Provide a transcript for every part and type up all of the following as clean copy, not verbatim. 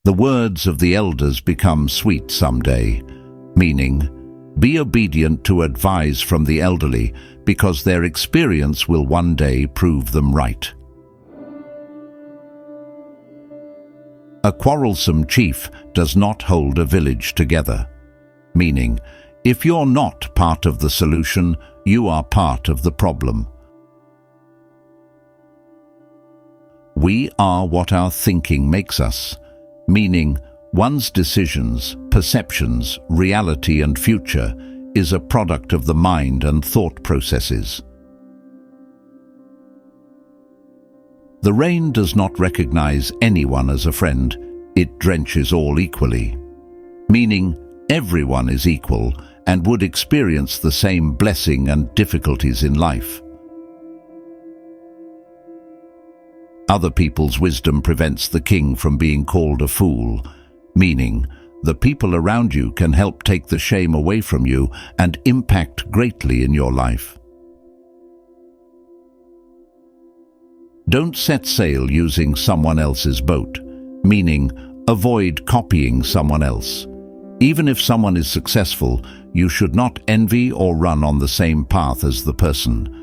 The words of the elders become sweet someday, meaning, be obedient to advice from the elderly, because their experience will one day prove them right. A quarrelsome chief does not hold a village together, meaning, if you're not part of the solution, you are part of the problem. We are what our thinking makes us, meaning one's decisions, perceptions, reality and future is a product of the mind and thought processes. The rain does not recognize anyone as a friend, it drenches all equally, meaning everyone is equal and would experience the same blessing and difficulties in life. Other people's wisdom prevents the king from being called a fool, meaning the people around you can help take the shame away from you and impact greatly in your life. Don't set sail using someone else's boat, meaning avoid copying someone else. Even if someone is successful, you should not envy or run on the same path as the person.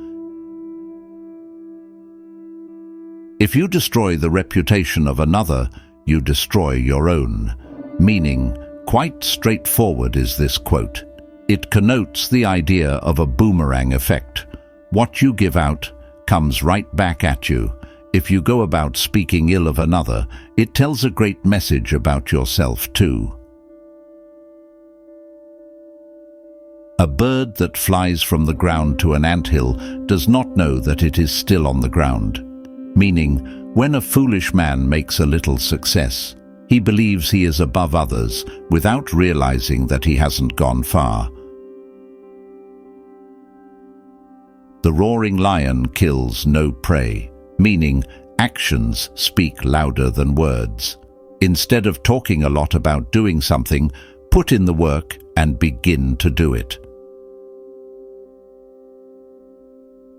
If you destroy the reputation of another, you destroy your own, meaning quite straightforward is this quote. It connotes the idea of a boomerang effect. What you give out comes right back at you. If you go about speaking ill of another, it tells a great message about yourself too. A bird that flies from the ground to an anthill does not know that it is still on the ground, meaning when a foolish man makes a little success, he believes he is above others without realizing that he hasn't gone far. The roaring lion kills no prey, meaning actions speak louder than words. Instead of talking a lot about doing something, put in the work and begin to do it.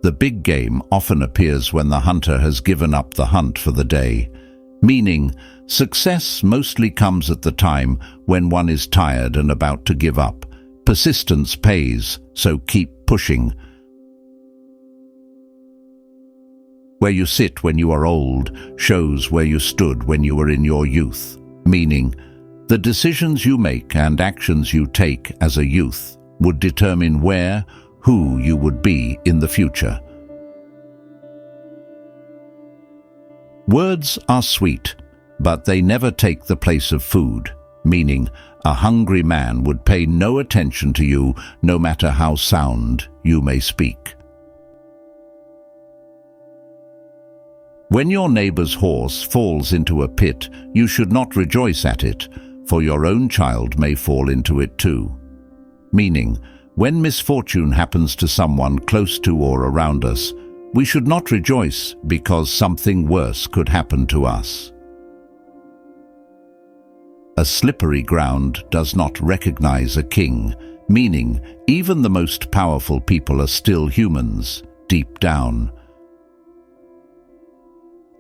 The big game often appears when the hunter has given up the hunt for the day, meaning success mostly comes at the time when one is tired and about to give up. Persistence pays, so keep pushing. Where you sit when you are old shows where you stood when you were in your youth, meaning the decisions you make and actions you take as a youth would determine who you would be in the future. Words are sweet, but they never take the place of food, meaning a hungry man would pay no attention to you no matter how sound you may speak. When your neighbor's horse falls into a pit, you should not rejoice at it, for your own child may fall into it too. Meaning, when misfortune happens to someone close to or around us, we should not rejoice because something worse could happen to us. A slippery ground does not recognize a king, meaning even the most powerful people are still humans, deep down.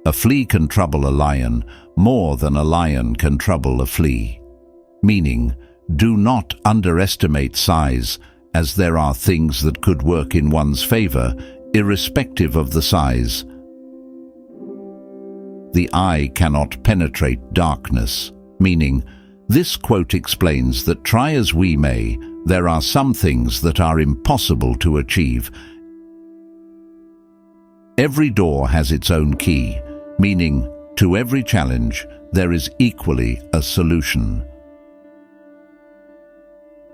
A flea can trouble a lion more than a lion can trouble a flea, meaning do not underestimate size, as there are things that could work in one's favor, irrespective of the size. The eye cannot penetrate darkness, meaning this quote explains that try as we may, there are some things that are impossible to achieve. Every door has its own key, meaning to every challenge there is equally a solution.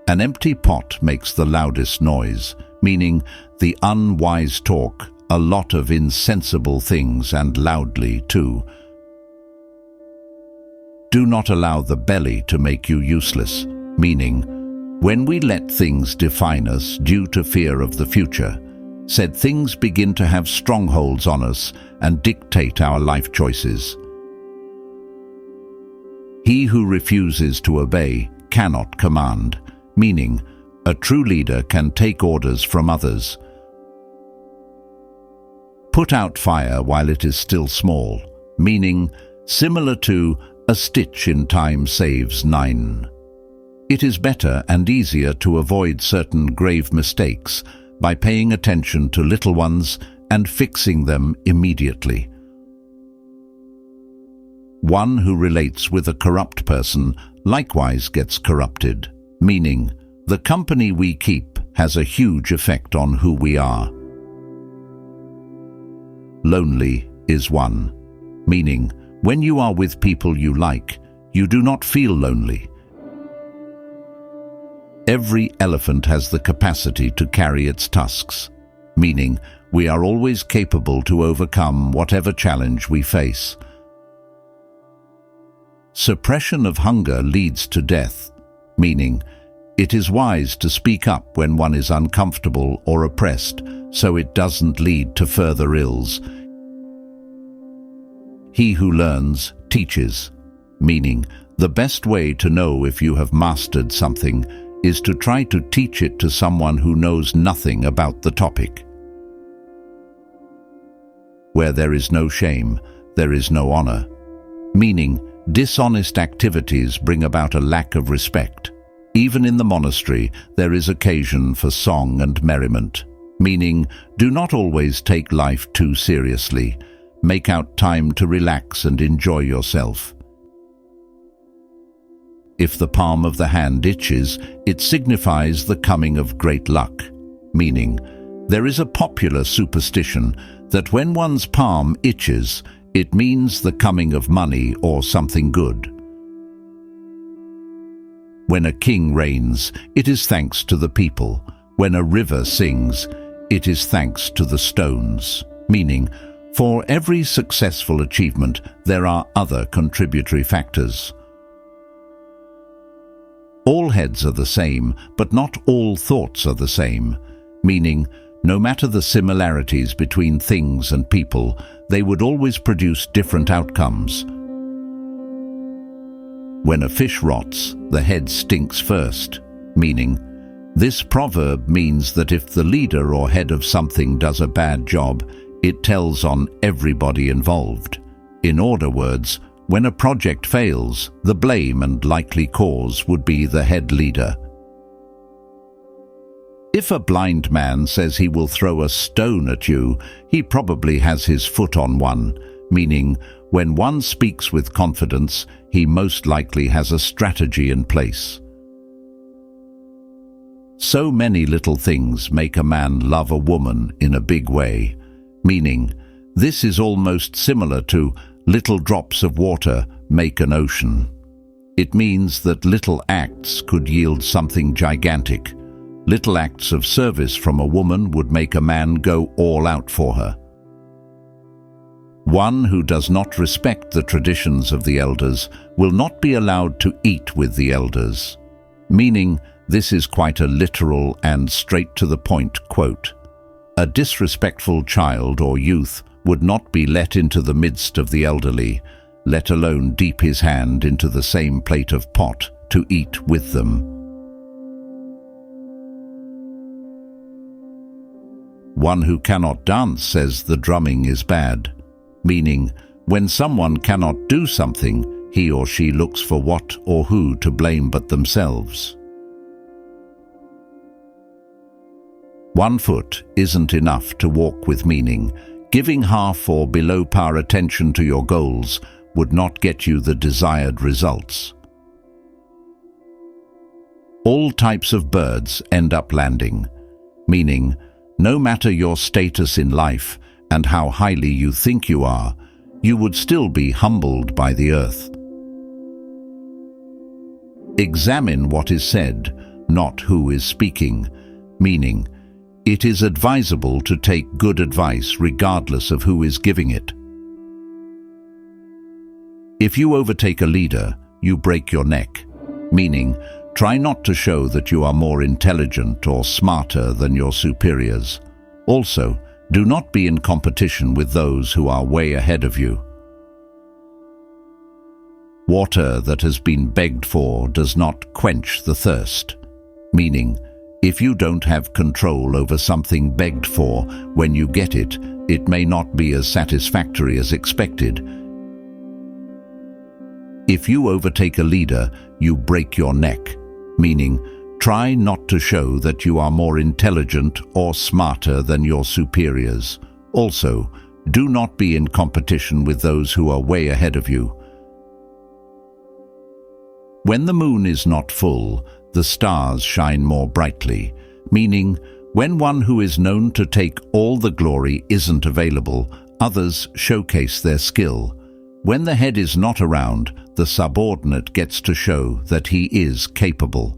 An empty pot makes the loudest noise, meaning the unwise talk a lot of insensible things and loudly too. Do not allow the belly to make you useless, meaning when we let things define us due to fear of the future, said things begin to have strongholds on us and dictate our life choices. He who refuses to obey cannot command, meaning a true leader can take orders from others. Put out fire while it is still small, meaning similar to A stitch in time saves 9. It is better and easier to avoid certain grave mistakes by paying attention to little ones and fixing them immediately. One who relates with a corrupt person likewise gets corrupted, meaning the company we keep has a huge effect on who we are. Lonely is one, meaning when you are with people you like, you do not feel lonely. Every elephant has the capacity to carry its tusks, meaning we are always capable to overcome whatever challenge we face. Suppression of hunger leads to death, meaning it is wise to speak up when one is uncomfortable or oppressed so it doesn't lead to further ills. He who learns teaches, meaning the best way to know if you have mastered something is to try to teach it to someone who knows nothing about the topic. Where there is no shame, there is no honor, meaning dishonest activities bring about a lack of respect. Even in the monastery, there is occasion for song and merriment, meaning do not always take life too seriously. Make out time to relax and enjoy yourself. If the palm of the hand itches, it signifies the coming of great luck, meaning there is a popular superstition that when one's palm itches, it means the coming of money or something good. When a king reigns, it is thanks to the people. When a river sings, it is thanks to the stones, meaning for every successful achievement, there are other contributory factors. All heads are the same, but not all thoughts are the same, meaning no matter the similarities between things and people, they would always produce different outcomes. When a fish rots, the head stinks first, meaning this proverb means that if the leader or head of something does a bad job, it tells on everybody involved. In other words, when a project fails, the blame and likely cause would be the head leader. If a blind man says he will throw a stone at you, he probably has his foot on one, meaning when one speaks with confidence, he most likely has a strategy in place. So many little things make a man love a woman in a big way, meaning this is almost similar to little drops of water make an ocean. It means that little acts could yield something gigantic. Little acts of service from a woman would make a man go all out for her. One who does not respect the traditions of the elders will not be allowed to eat with the elders, meaning this is quite a literal and straight-to-the-point quote. A disrespectful child or youth would not be let into the midst of the elderly, let alone deep his hand into the same plate of pot to eat with them. One who cannot dance says the drumming is bad, meaning when someone cannot do something, he or she looks for what or who to blame but themselves. One foot isn't enough to walk with meaning. Giving half or below par attention to your goals would not get you the desired results. All types of birds end up landing, meaning no matter your status in life and how highly you think you are, you would still be humbled by the earth. Examine what is said, not who is speaking, meaning it is advisable to take good advice regardless of who is giving it. If you overtake a leader, you break your neck, meaning try not to show that you are more intelligent or smarter than your superiors. Also, do not be in competition with those who are way ahead of you. Water that has been begged for does not quench the thirst, meaning if you don't have control over something begged for, when you get it, it may not be as satisfactory as expected. If you overtake a leader, you break your neck, meaning try not to show that you are more intelligent or smarter than your superiors. Also, do not be in competition with those who are way ahead of you. When the moon is not full, the stars shine more brightly, meaning when one who is known to take all the glory isn't available, others showcase their skill. When the head is not around, the subordinate gets to show that he is capable.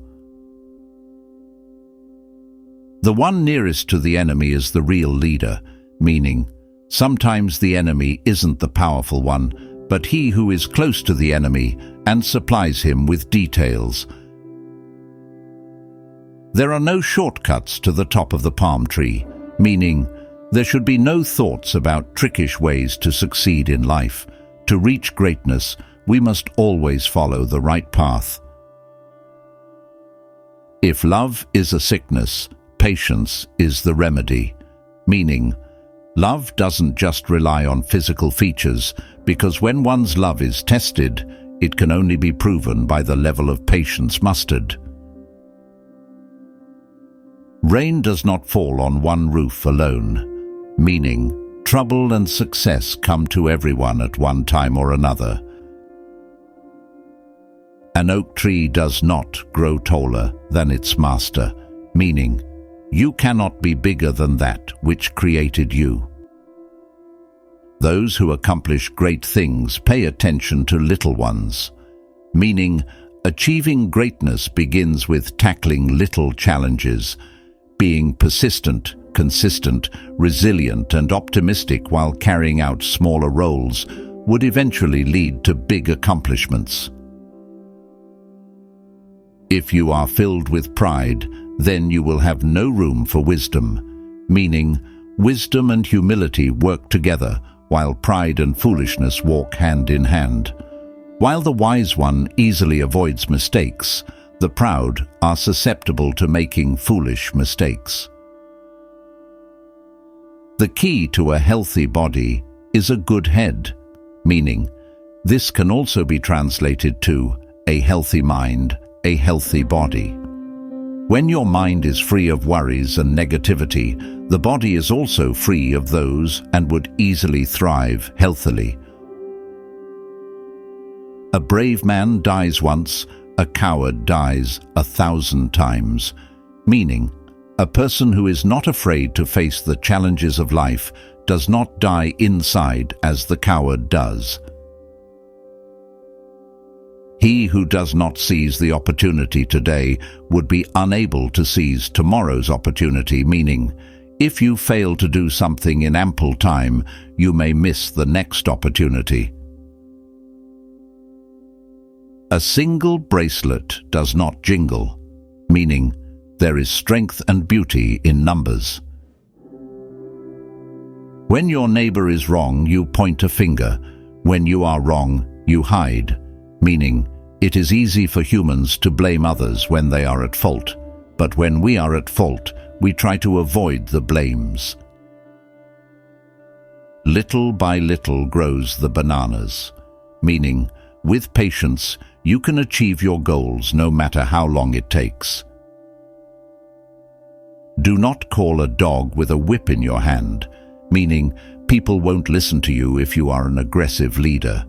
The one nearest to the enemy is the real leader, meaning sometimes the enemy isn't the powerful one, but he who is close to the enemy and supplies him with details. There are no shortcuts to the top of the palm tree, meaning there should be no thoughts about trickish ways to succeed in life. To reach greatness, we must always follow the right path. If love is a sickness, patience is the remedy, meaning love doesn't just rely on physical features, because when one's love is tested, it can only be proven by the level of patience mustered. Rain does not fall on one roof alone, meaning trouble and success come to everyone at one time or another. An oak tree does not grow taller than its master, meaning you cannot be bigger than that which created you. Those who accomplish great things pay attention to little ones, meaning achieving greatness begins with tackling little challenges, being persistent, consistent, resilient and optimistic while carrying out smaller roles would eventually lead to big accomplishments. If you are filled with pride, then you will have no room for wisdom, meaning wisdom and humility work together while pride and foolishness walk hand in hand. While the wise one easily avoids mistakes, the proud are susceptible to making foolish mistakes. The key to a healthy body is a good head, meaning this can also be translated to a healthy mind, a healthy body. When your mind is free of worries and negativity, the body is also free of those and would easily thrive healthily. A brave man dies once, a coward dies 1,000 times, meaning a person who is not afraid to face the challenges of life does not die inside as the coward does. He who does not seize the opportunity today would be unable to seize tomorrow's opportunity, meaning if you fail to do something in ample time, you may miss the next opportunity. A single bracelet does not jingle, meaning there is strength and beauty in numbers. When your neighbor is wrong, you point a finger. When you are wrong, you hide, meaning it is easy for humans to blame others when they are at fault, but when we are at fault, we try to avoid the blames. Little by little grows the bananas, meaning with patience, you can achieve your goals no matter how long it takes. Do not call a dog with a whip in your hand, meaning people won't listen to you if you are an aggressive leader.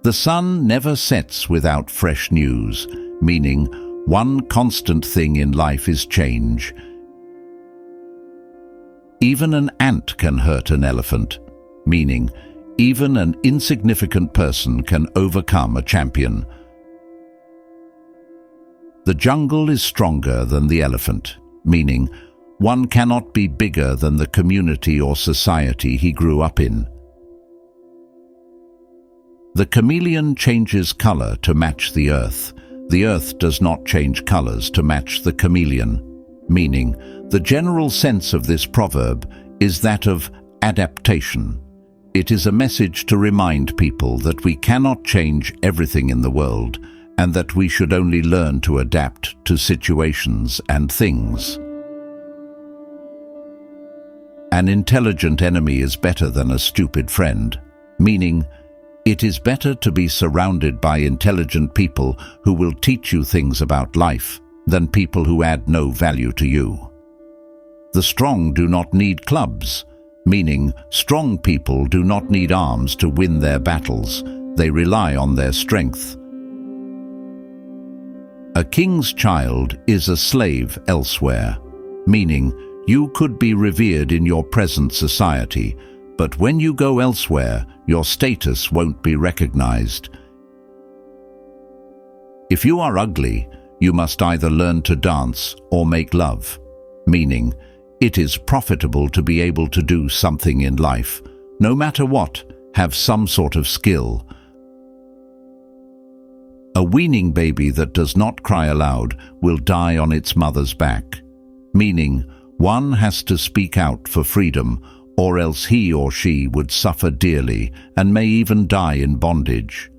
The sun never sets without fresh news, meaning one constant thing in life is change. Even an ant can hurt an elephant, meaning even an insignificant person can overcome a champion. The jungle is stronger than the elephant, meaning one cannot be bigger than the community or society he grew up in. The chameleon changes color to match the earth. The earth does not change colors to match the chameleon, meaning the general sense of this proverb is that of adaptation. It is a message to remind people that we cannot change everything in the world and that we should only learn to adapt to situations and things. An intelligent enemy is better than a stupid friend, meaning It is better to be surrounded by intelligent people who will teach you things about life than people who add no value to you. The strong do not need clubs, meaning strong people do not need arms to win their battles. They rely on their strength. A king's child is a slave elsewhere, meaning you could be revered in your present society, but when you go elsewhere, your status won't be recognized. If you are ugly, you must either learn to dance or make love, meaning it is profitable to be able to do something in life. No matter what, have some sort of skill. A weaning baby that does not cry aloud will die on its mother's back, meaning one has to speak out for freedom, or else he or she would suffer dearly and may even die in bondage.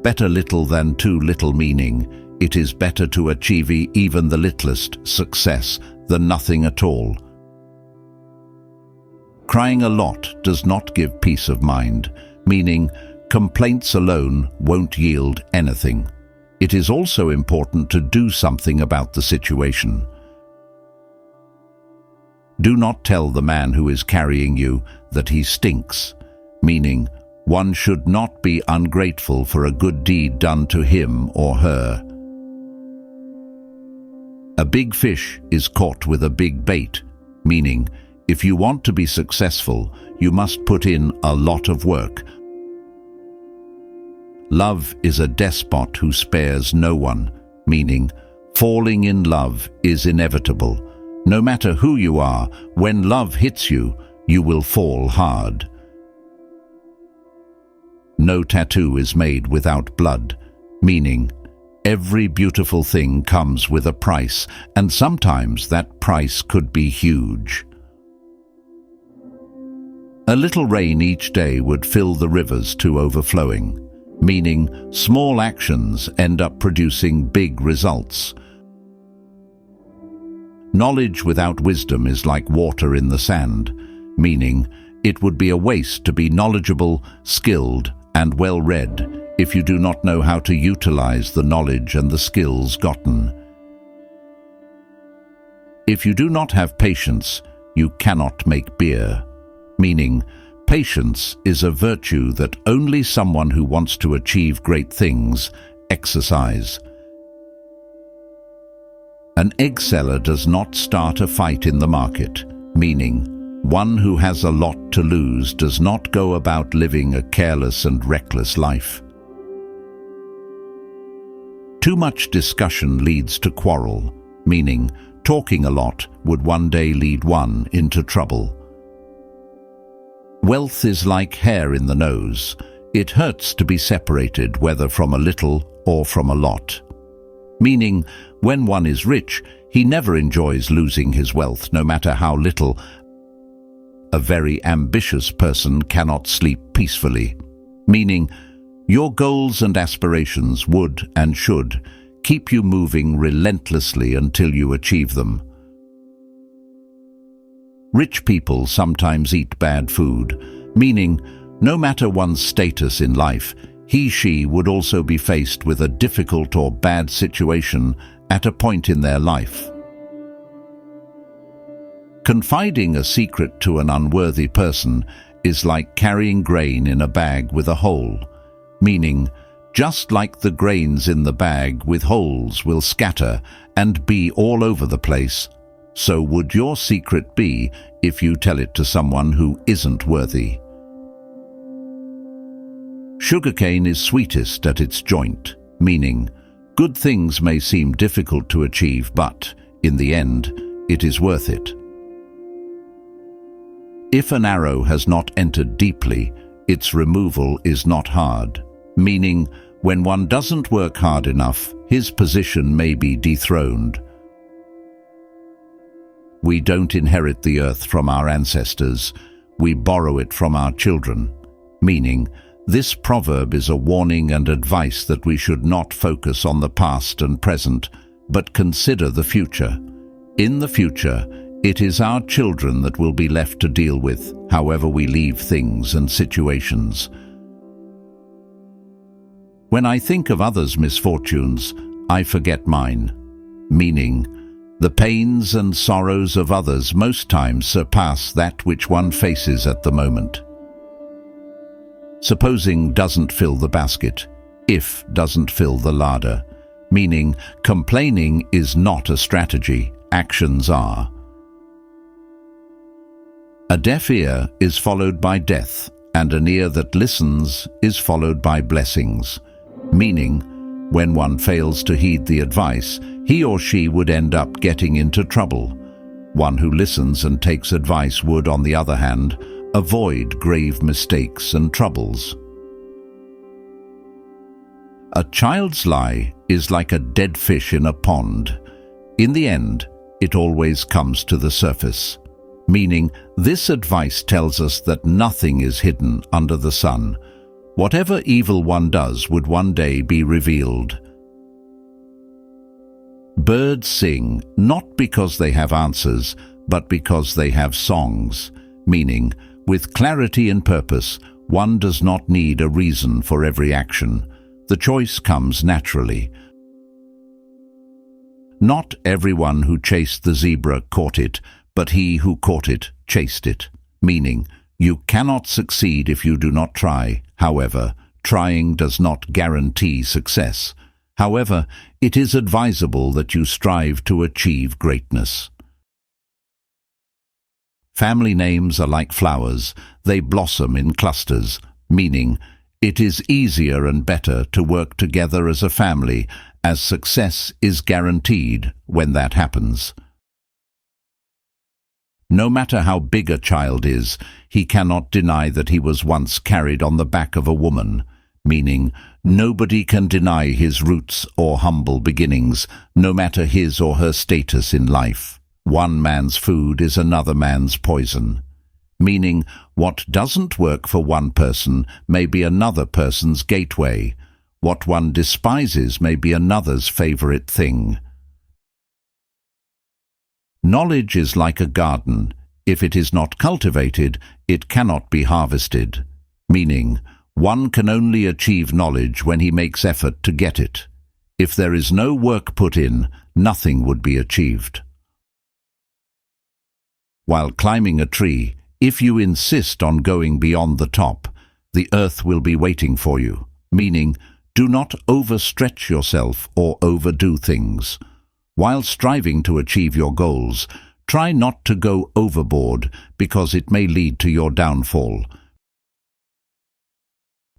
Better little than too little, meaning it is better to achieve even the littlest success than nothing at all. Crying a lot does not give peace of mind, meaning complaints alone won't yield anything. It is also important to do something about the situation. Do not tell the man who is carrying you that he stinks, meaning one should not be ungrateful for a good deed done to him or her. A big fish is caught with a big bait, meaning if you want to be successful, you must put in a lot of work. Love is a despot who spares no one, meaning falling in love is inevitable. No matter who you are, when love hits you, you will fall hard. No tattoo is made without blood, meaning every beautiful thing comes with a price, and sometimes that price could be huge. A little rain each day would fill the rivers to overflowing, meaning small actions end up producing big results. Knowledge without wisdom is like water in the sand, meaning it would be a waste to be knowledgeable, skilled, and well-read if you do not know how to utilize the knowledge and the skills gotten. If you do not have patience, you cannot make beer, meaning patience is a virtue that only someone who wants to achieve great things exercise. An egg seller does not start a fight in the market, meaning one who has a lot to lose does not go about living a careless and reckless life. Too much discussion leads to quarrel, meaning talking a lot would one day lead one into trouble. Wealth is like hair in the nose. It hurts to be separated, whether from a little or from a lot. Meaning, when one is rich, he never enjoys losing his wealth, no matter how little. A very ambitious person cannot sleep peacefully, meaning your goals and aspirations would and should keep you moving relentlessly until you achieve them. Rich people sometimes eat bad food, meaning no matter one's status in life, he/she would also be faced with a difficult or bad situation at a point in their life. Confiding a secret to an unworthy person is like carrying grain in a bag with a hole, meaning just like the grains in the bag with holes will scatter and be all over the place, so would your secret be if you tell it to someone who isn't worthy. Sugarcane is sweetest at its joint, meaning good things may seem difficult to achieve, but in the end, it is worth it. If an arrow has not entered deeply, its removal is not hard, meaning when one doesn't work hard enough, his position may be dethroned. We don't inherit the earth from our ancestors, we borrow it from our children, meaning this proverb is a warning and advice that we should not focus on the past and present, but consider the future. In the future, It is our children that will be left to deal with, however we leave things and situations. When I think of others' misfortunes, I forget mine, meaning, the pains and sorrows of others most times surpass that which one faces at the moment. Supposing doesn't fill the basket, if doesn't fill the larder, meaning complaining is not a strategy, actions are. A deaf ear is followed by death, and an ear that listens is followed by blessings, meaning, when one fails to heed the advice, he or she would end up getting into trouble. One who listens and takes advice would, on the other hand, avoid grave mistakes and troubles. A child's lie is like a dead fish in a pond. In the end, it always comes to the surface, meaning this advice tells us that nothing is hidden under the sun. Whatever evil one does would one day be revealed. Birds sing not because they have answers, but because they have songs, meaning, with clarity and purpose, one does not need a reason for every action. The choice comes naturally. Not everyone who chased the zebra caught it, but he who caught it chased it, meaning, you cannot succeed if you do not try. However, trying does not guarantee success. However, it is advisable that you strive to achieve greatness. Family names are like flowers. They blossom in clusters, meaning it is easier and better to work together as a family, as success is guaranteed when that happens. No matter how big a child is, he cannot deny that he was once carried on the back of a woman, meaning nobody can deny his roots or humble beginnings, no matter his or her status in life. One man's food is another man's poison, meaning what doesn't work for one person may be another person's gateway. What one despises may be another's favorite thing. Knowledge is like a garden. If it is not cultivated, it cannot be harvested, meaning one can only achieve knowledge when he makes effort to get it. If there is no work put in, nothing would be achieved. While climbing a tree, if you insist on going beyond the top, the earth will be waiting for you, meaning do not overstretch yourself or overdo things. While striving to achieve your goals, try not to go overboard because it may lead to your downfall.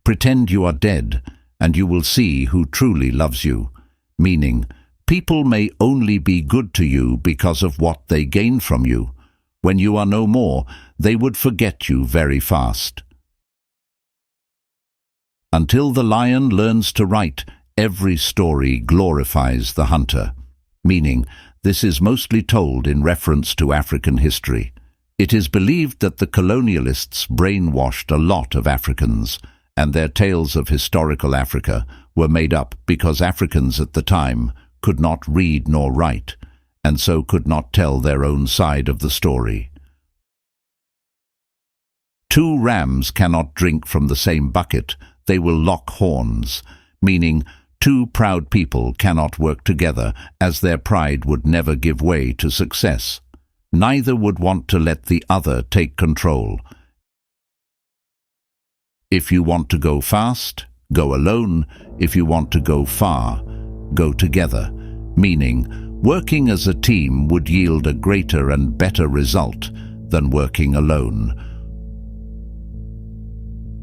Pretend you are dead, and you will see who truly loves you, meaning people may only be good to you because of what they gain from you. When you are no more, they would forget you very fast. Until the lion learns to write, every story glorifies the hunter, meaning this is mostly told in reference to African history. It is believed that the colonialists brainwashed a lot of Africans, and their tales of historical Africa were made up because Africans at the time could not read nor write, and so could not tell their own side of the story. Two rams cannot drink from the same bucket, they will lock horns, meaning two proud people cannot work together, as their pride would never give way to success. Neither would want to let the other take control. If you want to go fast, go alone. If you want to go far, go together, meaning working as a team would yield a greater and better result than working alone.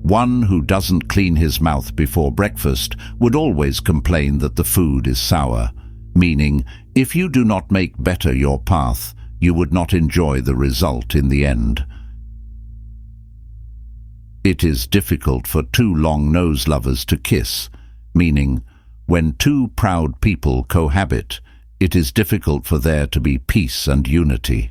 One who doesn't clean his mouth before breakfast would always complain that the food is sour, meaning if you do not make better your path, you would not enjoy the result in the end. It is difficult for two long-nosed lovers to kiss, meaning when two proud people cohabit, it is difficult for there to be peace and unity.